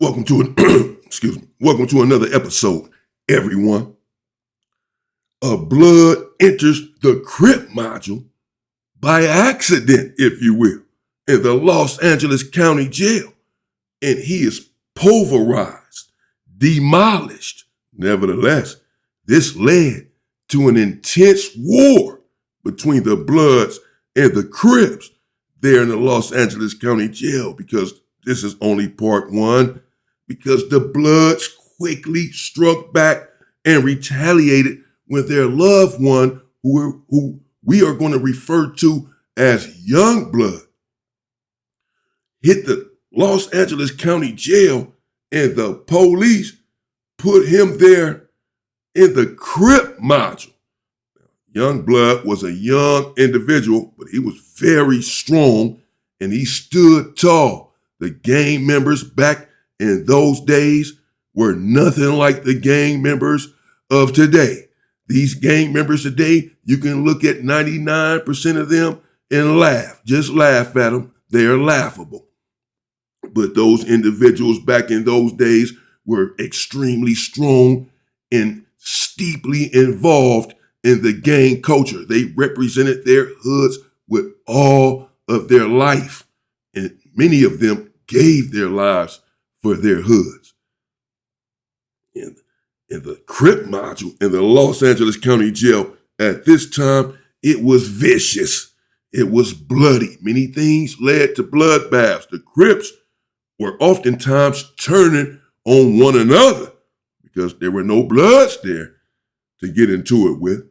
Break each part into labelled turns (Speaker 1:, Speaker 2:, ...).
Speaker 1: Welcome to welcome to another episode, everyone. A blood enters the Crip module by accident, if you will, in the Los Angeles County Jail, and he is pulverized, demolished. Nevertheless, this led to an intense war between the Bloods and the Crips there in the Los Angeles County Jail, because this is only part one, because the Bloods quickly struck back and retaliated with their loved one, who we are going to refer to as Young Blood, hit the Los Angeles County Jail, and the police put him there in the Crip module. Young Blood was a young individual, but he was very strong and he stood tall. The gang members back in those days were nothing like the gang members of today. These gang members today, you can look at 99% of them and laugh. Just laugh at them. They are laughable. But those individuals back in those days were extremely strong and steeply involved in the gang culture. They represented their hoods with all of their life, and many of them gave their lives for their hoods. In the Crip module in the Los Angeles County Jail at this time, it was vicious. It was bloody. Many things led to bloodbaths. The Crips were oftentimes turning on one another because there were no Bloods there to get into it with.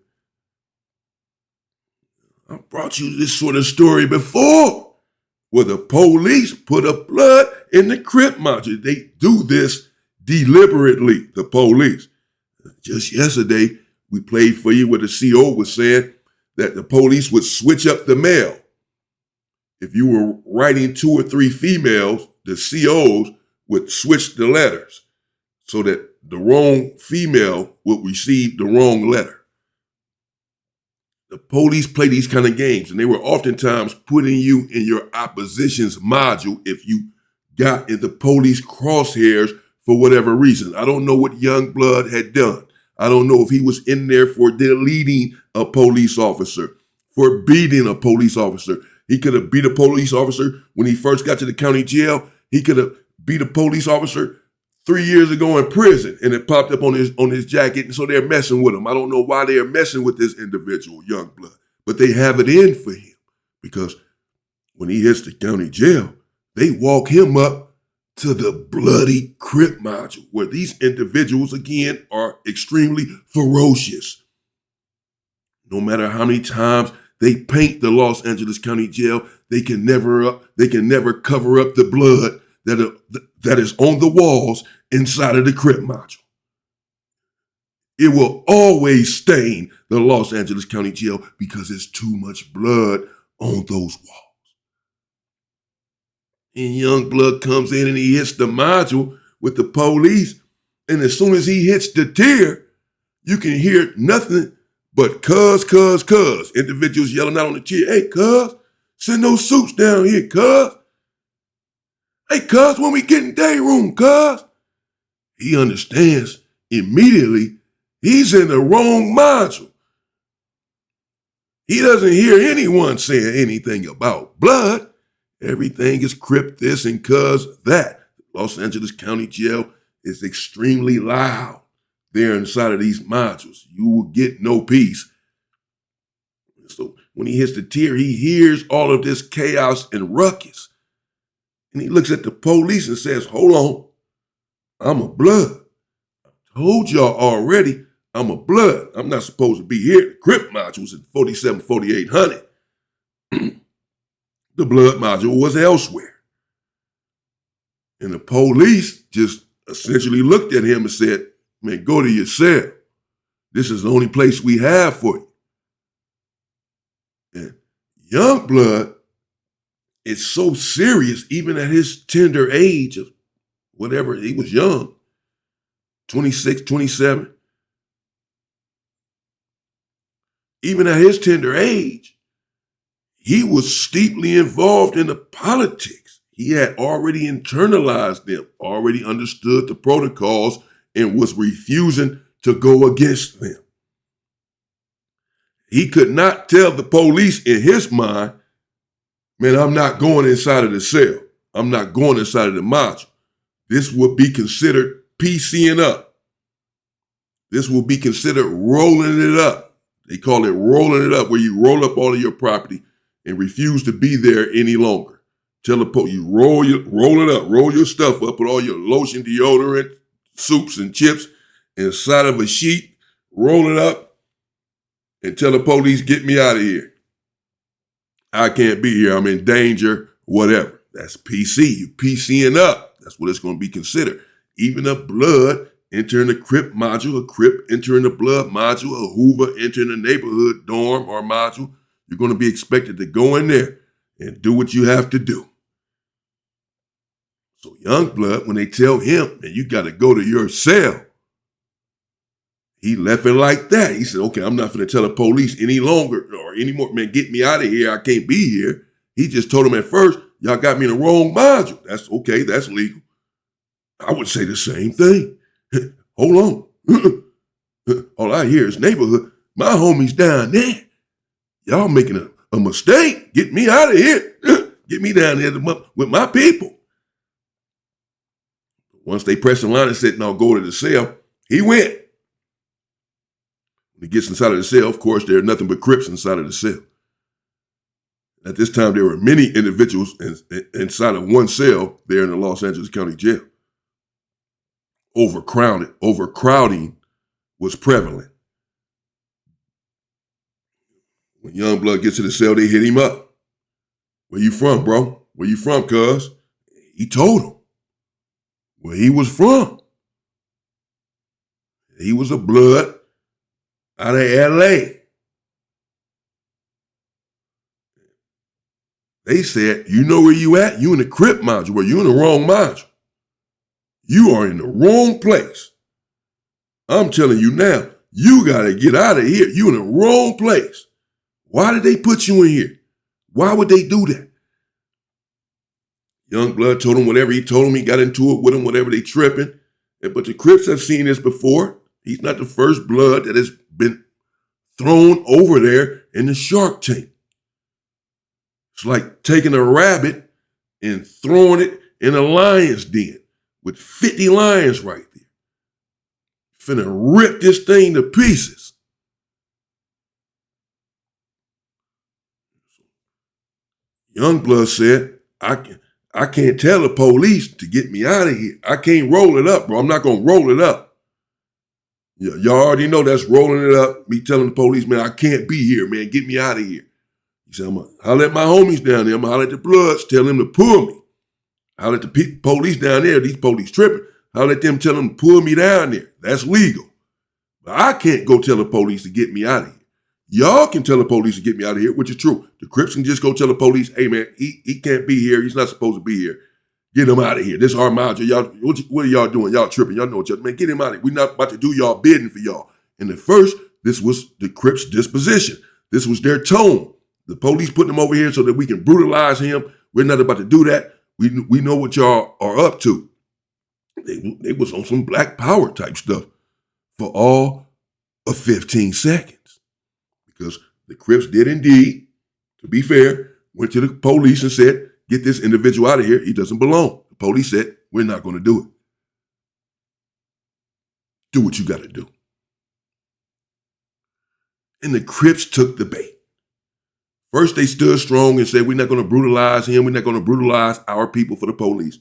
Speaker 1: I brought you this sort of story before, where the police put a Blood in the Crip module. They do this deliberately, the police. Just yesterday, we played for you where the CO was saying that the police would switch up the mail. If you were writing 2 or 3 females, the COs would switch the letters so that the wrong female would receive the wrong letter. The police play these kind of games, and they were oftentimes putting you in your opposition's module if you got in the police crosshairs for whatever reason. I don't know what Young Blood had done. I don't know if he was in there for deleting a police officer, for beating a police officer. He could have beat a police officer when he first got to the county jail. He could have beat a police officer 3 years ago in prison, and it popped up on his jacket, and so they're messing with him. I don't know why they are messing with this individual, Young Blood, but they have it in for him, because when he hits the county jail, they walk him up to the bloody Crip module, where these individuals, again, are extremely ferocious. No matter how many times they paint the Los Angeles County Jail, they can never cover up the blood that is on the walls inside of the Crip module. It will always stain the Los Angeles County Jail because there's too much blood on those walls. And Young Blood comes in and he hits the module with the police. And as soon as he hits the tier, you can hear nothing but cuz. Individuals yelling out on the tier, "Hey, cuz, send those suits down here, cuz. Hey, cuz, when we get in day room, cuz." He understands immediately he's in the wrong module. He doesn't hear anyone saying anything about blood. Everything is Crip this and cuz that. Los Angeles County Jail is extremely loud there inside of these modules. You will get no peace. So when he hits the tier, he hears all of this chaos and ruckus. And he looks at the police and says, "Hold on, I'm a Blood. I told y'all already, I'm a Blood. I'm not supposed to be here." The Crip modules in 47, 4800. The Blood module was elsewhere. And the police just essentially looked at him and said, "Man, go to your cell. This is the only place we have for you." And Young Blood is so serious, even at his tender age of whatever, he was young, 26, 27. Even at his tender age, he was steeply involved in the politics. He had already internalized them, already understood the protocols, and was refusing to go against them. He could not tell the police in his mind, man, I'm not going inside of the cell. I'm not going inside of the module. This would be considered PCing up. This will be considered rolling it up. They call it rolling it up, where you roll up all of your property and refuse to be there any longer. Tell the police, you roll it up, roll your stuff up, put all your lotion, deodorant, soups, and chips inside of a sheet, roll it up, and tell the police, get me out of here. I can't be here. I'm in danger, whatever. That's PC. You PCing up. That's what it's going to be considered. Even a blood entering the Crip module, a Crip entering the blood module, a Hoover entering the neighborhood dorm or module, you're going to be expected to go in there and do what you have to do. So young blood, when they tell him, man, you got to go to your cell, he left it like that. He said, okay, I'm not going to tell the police any longer or anymore. Man, get me out of here. I can't be here. He just told them at first, y'all got me in the wrong module. That's okay. That's legal. I would say the same thing. Hold on. All I hear is neighborhood. My homies down there. Y'all making a mistake. Get me out of here. Get me down there with my people. Once they pressed the line and said, no, go to the cell, he went. When he gets inside of the cell, of course, there are nothing but Crips inside of the cell. At this time, there were many individuals inside of one cell there in the Los Angeles County Jail. Overcrowding was prevalent. When Youngblood gets to the cell, they hit him up. Where you from, bro? Where you from, cuz? He told them where he was from. He was a blood out of LA. They said, you know where you at? You in the Crip module, where you in the wrong module. You are in the wrong place. I'm telling you now, you got to get out of here. You in the wrong place. Why did they put you in here? Why would they do that? Youngblood told him whatever he told him. He got into it with him, whatever they tripping. But the Crips have seen this before. He's not the first blood that has been thrown over there in the shark tank. It's like taking a rabbit and throwing it in a lion's den with 50 lions right there. Finna rip this thing to pieces. Youngblood said, I can't tell the police to get me out of here. I can't roll it up, bro. I'm not going to roll it up. Y'all already know that's rolling it up. Me telling the police, man, I can't be here, man. Get me out of here. He said, I'm going to holler at my homies down there. I'm going to holler at the Bloods, tell them to pull me. Holler at the police down there. These police tripping. Holler at them, tell them to pull me down there. That's legal. But I can't go tell the police to get me out of here. Y'all can tell the police to get me out of here, which is true. The Crips can just go tell the police, hey, man, he can't be here. He's not supposed to be here. Get him out of here. This is our module. Y'all, what are y'all doing? Y'all tripping. Y'all know each other. Man, get him out of here. We're not about to do y'all bidding for y'all. And at first, this was the Crips' disposition. This was their tone. The police putting him over here so that we can brutalize him. We're not about to do that. We know what y'all are up to. They was on some Black Power type stuff for all of 15 seconds. Because the Crips did indeed, to be fair, went to the police and said, get this individual out of here. He doesn't belong. The police said, we're not going to do it. Do what you got to do. And the Crips took the bait. First, they stood strong and said, we're not going to brutalize him. We're not going to brutalize our people for the police.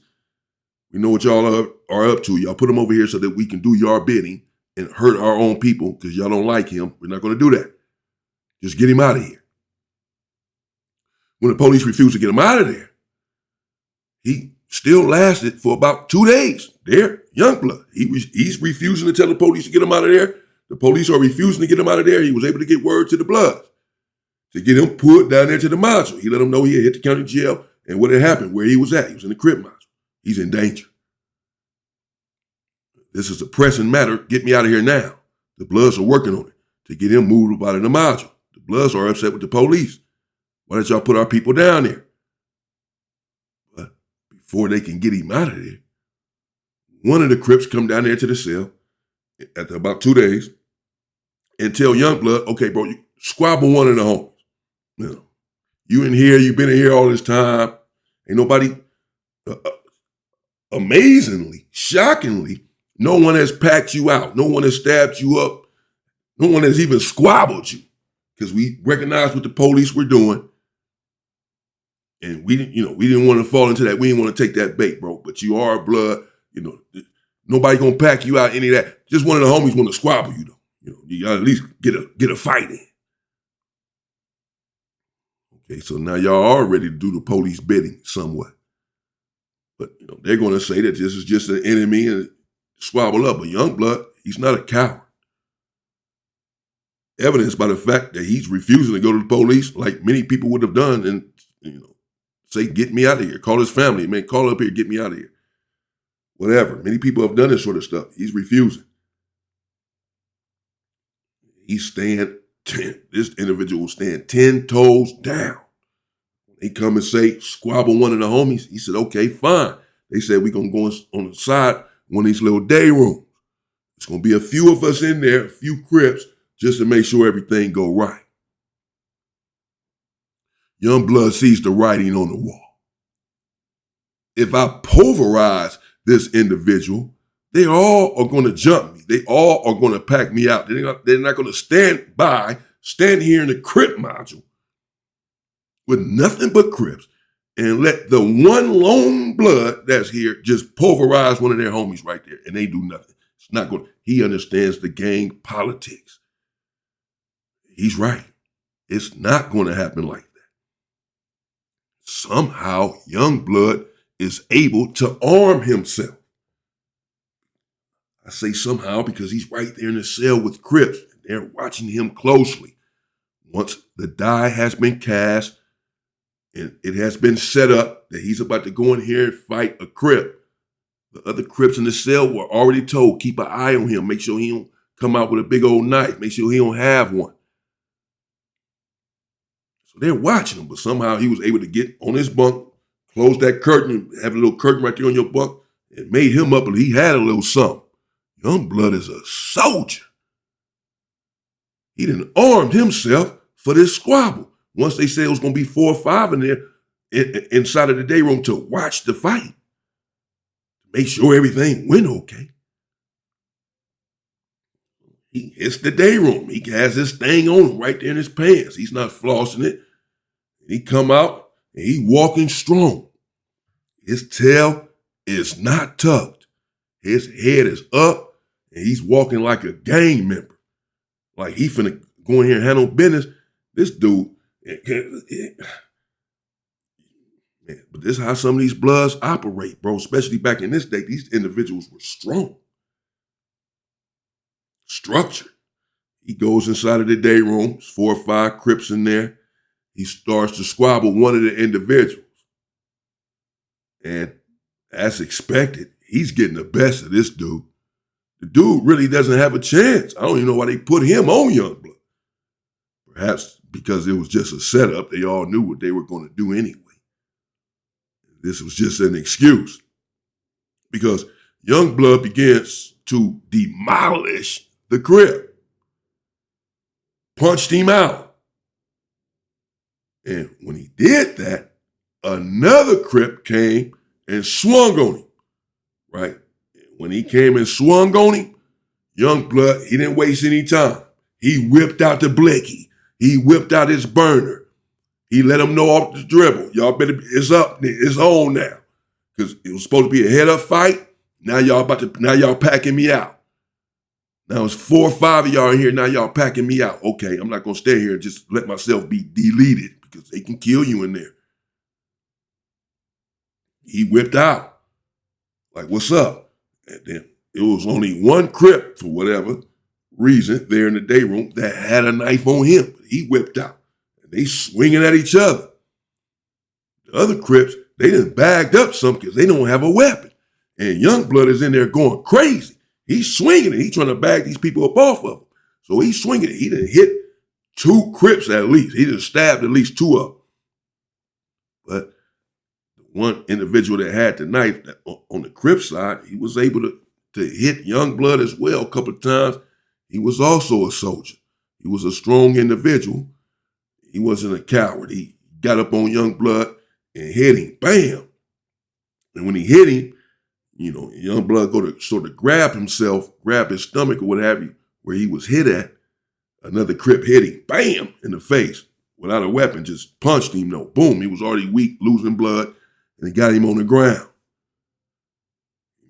Speaker 1: We know what y'all are up to. Y'all put him over here so that we can do your bidding and hurt our own people because y'all don't like him. We're not going to do that. Just get him out of here. When the police refused to get him out of there, he still lasted for about 2 days. There, Youngblood. He's refusing to tell the police to get him out of there. The police are refusing to get him out of there. He was able to get word to the Bloods to get him put down there to the module. He let them know he had hit the county jail and what had happened, where he was at. He was in the Crip module. He's in danger. This is a pressing matter. Get me out of here now. The Bloods are working on it to get him moved out of the module. The Bloods are upset with the police. Why did y'all put our people down there? But before they can get him out of there. One of the Crips come down there to the cell after about 2 days and tell Youngblood, okay, bro, you squabble one of the homies. You know, you in here, you've been in here all this time. Ain't nobody, amazingly, shockingly, no one has packed you out. No one has stabbed you up. No one has even squabbled you because we recognized what the police were doing. And we didn't want to fall into that. We didn't want to take that bait, bro. But you are blood. Nobody gonna pack you out, any of that. Just one of the homies want to squabble you, though. You gotta at least get a fight in. Okay, so now y'all are ready to do the police bidding somewhat. But they're gonna say that this is just an enemy and squabble up. But Youngblood, he's not a coward. Evidenced by the fact that he's refusing to go to the police, like many people would have done, and say, get me out of here. Call his family, man, call up here, get me out of here. Whatever. Many people have done this sort of stuff. He's refusing. This individual will stand 10 toes down. They come and say, squabble one of the homies. He said, okay, fine. They said, we're going to go on the side, one of these little day rooms. It's going to be a few of us in there, a few Crips, just to make sure everything go right. Youngblood sees the writing on the wall. If I pulverize this individual, they all are going to jump me. They all are going to pack me out. They're not going to stand here in the Crip module with nothing but Crips and let the one lone blood that's here just pulverize one of their homies right there, and they do nothing. It's not going. He understands the gang politics. He's right. It's not going to happen like that. Somehow, Youngblood is able to arm himself. I say somehow because he's right there in the cell with Crips. They're watching him closely. Once the die has been cast and it has been set up that he's about to go in here and fight a Crip, the other Crips in the cell were already told, keep an eye on him. Make sure he don't come out with a big old knife. Make sure he don't have one. So they're watching him, but somehow he was able to get on his bunk, close that curtain, have a little curtain right there on your bunk, and made him up, and he had a little something. Youngblood is a soldier. He done armed himself for this squabble. Once they said it was going to be 4 or 5 in there inside of the day room to watch the fight, make sure everything went okay. He hits the day room. He has this thing on him right there in his pants. He's not flossing it. He come out and he walking strong. His tail is not tucked. His head is up. And he's walking like a gang member. Like he finna go in here and handle business. This dude, man, but this is how some of these bloods operate, bro. Especially back in this day, these individuals were strong. Structured. He goes inside of the day room, 4 or 5 Crips in there. He starts to squabble one of the individuals. And as expected, he's getting the best of this dude. The dude really doesn't have a chance. I don't even know why they put him on Youngblood. Perhaps because it was just a setup. They all knew what they were going to do anyway. This was just an excuse. Because Youngblood begins to demolish the Crip. Punched him out. And when he did that, another Crip came and swung on him. Right? When he came and swung on him, Youngblood, he didn't waste any time. He whipped out the blicky. He whipped out his burner. He let him know off the dribble. Y'all better, it's up, it's on now. Because it was supposed to be a head-up fight. Now y'all packing me out. Now it's 4 or 5 of y'all in here. Now y'all packing me out. Okay, I'm not going to stay here and just let myself be deleted because they can kill you in there. He whipped out. Like, what's up? And then it was only one Crip, for whatever reason, there in the day room that had a knife on him. He whipped out. And they swinging at each other. The other Crips, they done bagged up some because they don't have a weapon. And Youngblood is in there going crazy. He's swinging it. He's trying to bag these people up off of him. So he's swinging it. He done hit 2 Crips at least. He done stabbed at least 2 of them. But the one individual that had the knife on the Crip side, he was able to hit Youngblood as well a couple of times. He was also a soldier. He was a strong individual. He wasn't a coward. He got up on Youngblood and hit him. Bam! And when he hit him, Youngblood go to sort of grab himself, grab his stomach or what have you, where he was hit at. Another Crip hit him, bam, in the face without a weapon, just punched him. No, boom, he was already weak, losing blood, and he got him on the ground.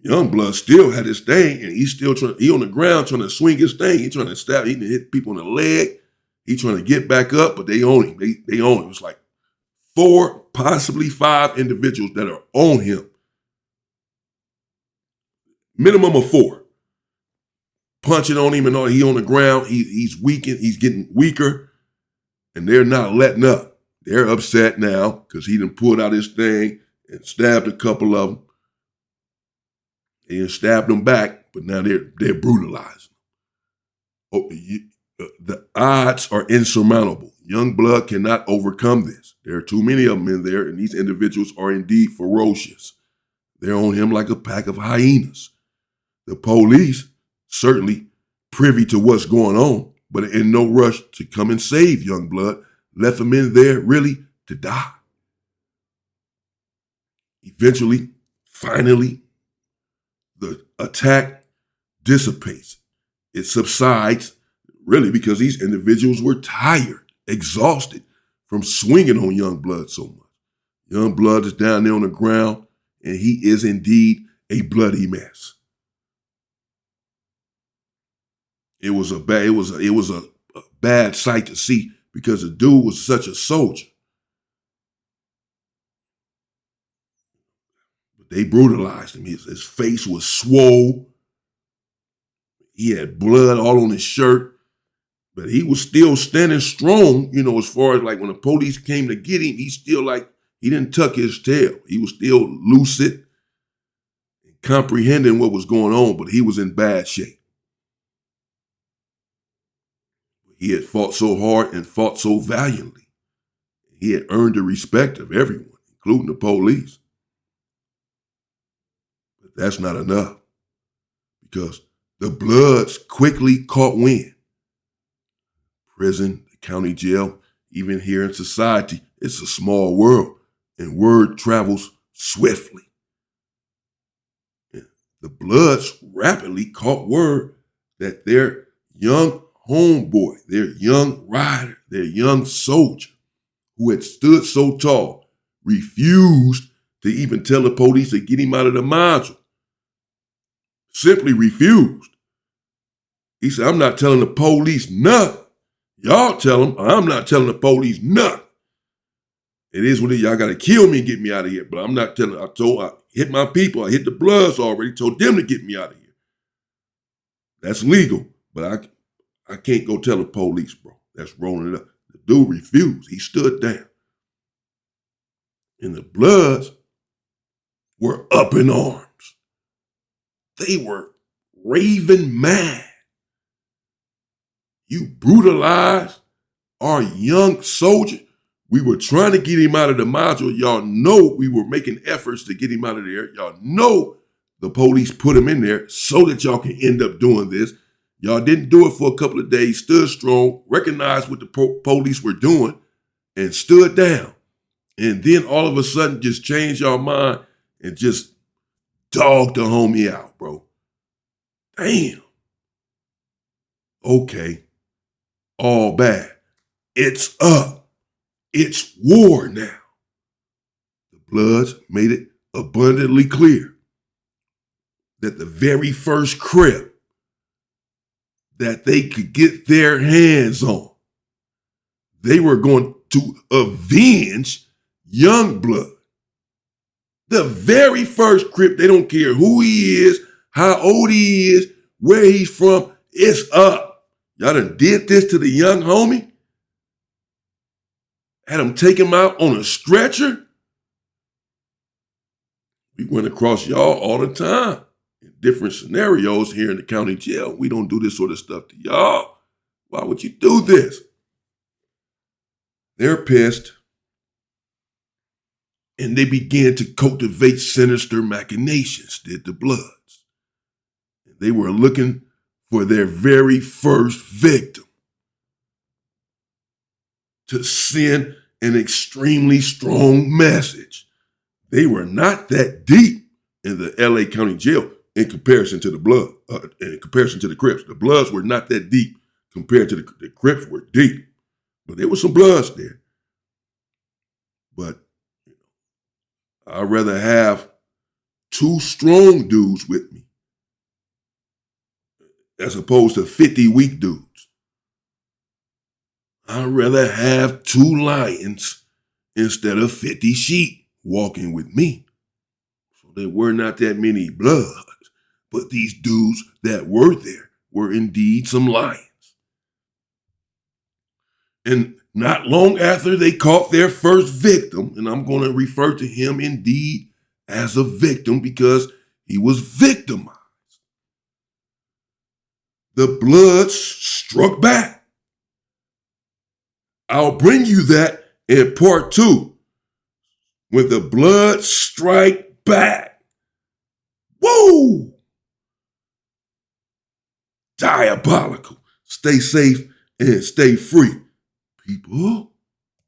Speaker 1: Youngblood still had his thing, and he's still he on the ground trying to swing his thing. He's trying to stab, he hit people in the leg. He's trying to get back up, but they own him. They own him. It was like 4, possibly 5 individuals that are on him. Minimum of 4. Punching on him and all. He on the ground. He's weakened. He's getting weaker, and they're not letting up. They're upset now because he done pulled out his thing and stabbed a couple of them. They done stabbed them back, but now they're brutalizing. The odds are insurmountable. Youngblood cannot overcome this. There are too many of them in there, and these individuals are indeed ferocious. They're on him like a pack of hyenas. The police certainly privy to what's going on, but in no rush to come and save Youngblood, left him in there really to die. Eventually, finally, the attack dissipates. It subsides, really, because these individuals were tired, exhausted from swinging on Youngblood so much. Youngblood is down there on the ground, and he is indeed a bloody mess. It was a bad sight to see because the dude was such a soldier. But they brutalized him. His face was swole. He had blood all on his shirt, but he was still standing strong, as far as like when the police came to get him, he's still like, he didn't tuck his tail. He was still lucid and comprehending what was going on, but he was in bad shape. He had fought so hard and fought so valiantly. He had earned the respect of everyone, including the police. But that's not enough, because the Bloods quickly caught wind. Prison, the county jail, even here in society, it's a small world, and word travels swiftly. And the Bloods rapidly caught word that their young homeboy, their young rider, their young soldier, who had stood so tall, refused to even tell the police to get him out of the module. Simply refused. He said, I'm not telling the police nothing. Y'all tell them, I'm not telling the police nothing. It is what it is. Y'all got to kill me and get me out of here. But I'm not telling. I hit my people. I hit the Bloods already, told them to get me out of here. That's legal, but I can't go tell the police, bro. That's rolling it up. The dude refused. He stood down. And the Bloods were up in arms. They were raving mad. You brutalized our young soldier. We were trying to get him out of the module. Y'all know we were making efforts to get him out of there. Y'all know the police put him in there so that y'all can end up doing this. Y'all didn't do it for a couple of days, stood strong, recognized what the police were doing, and stood down. And then all of a sudden just changed y'all mind and just dogged the homie out, bro. Damn. Okay. All bad. It's up. It's war now. The Bloods made it abundantly clear that the very first Crip that they could get their hands on, they were going to avenge Youngblood. The very first Crip, they don't care who he is, how old he is, where he's from, it's up. Y'all done did this to the young homie? Had him take him out on a stretcher? We went across y'all all the time in different scenarios here in the county jail. We don't do this sort of stuff to y'all. Why would you do this? They're pissed. And they began to cultivate sinister machinations, did the Bloods. They were looking for their very first victim to send an extremely strong message. They were not that deep in the LA County Jail in comparison to the Blood, in comparison to the Crips. The Bloods were not that deep compared to the Crips were deep. But there were some Bloods there. But I'd rather have 2 strong dudes with me as opposed to 50 weak dudes. I'd rather have 2 lions instead of 50 sheep walking with me. So there were not that many Bloods, but these dudes that were there were indeed some lions. And not long after they caught their first victim, and I'm going to refer to him indeed as a victim because he was victimized, the Bloods struck back. I'll bring you that in part 2. When the Bloods strike back. Whoa! Diabolical. Stay safe and stay free, people.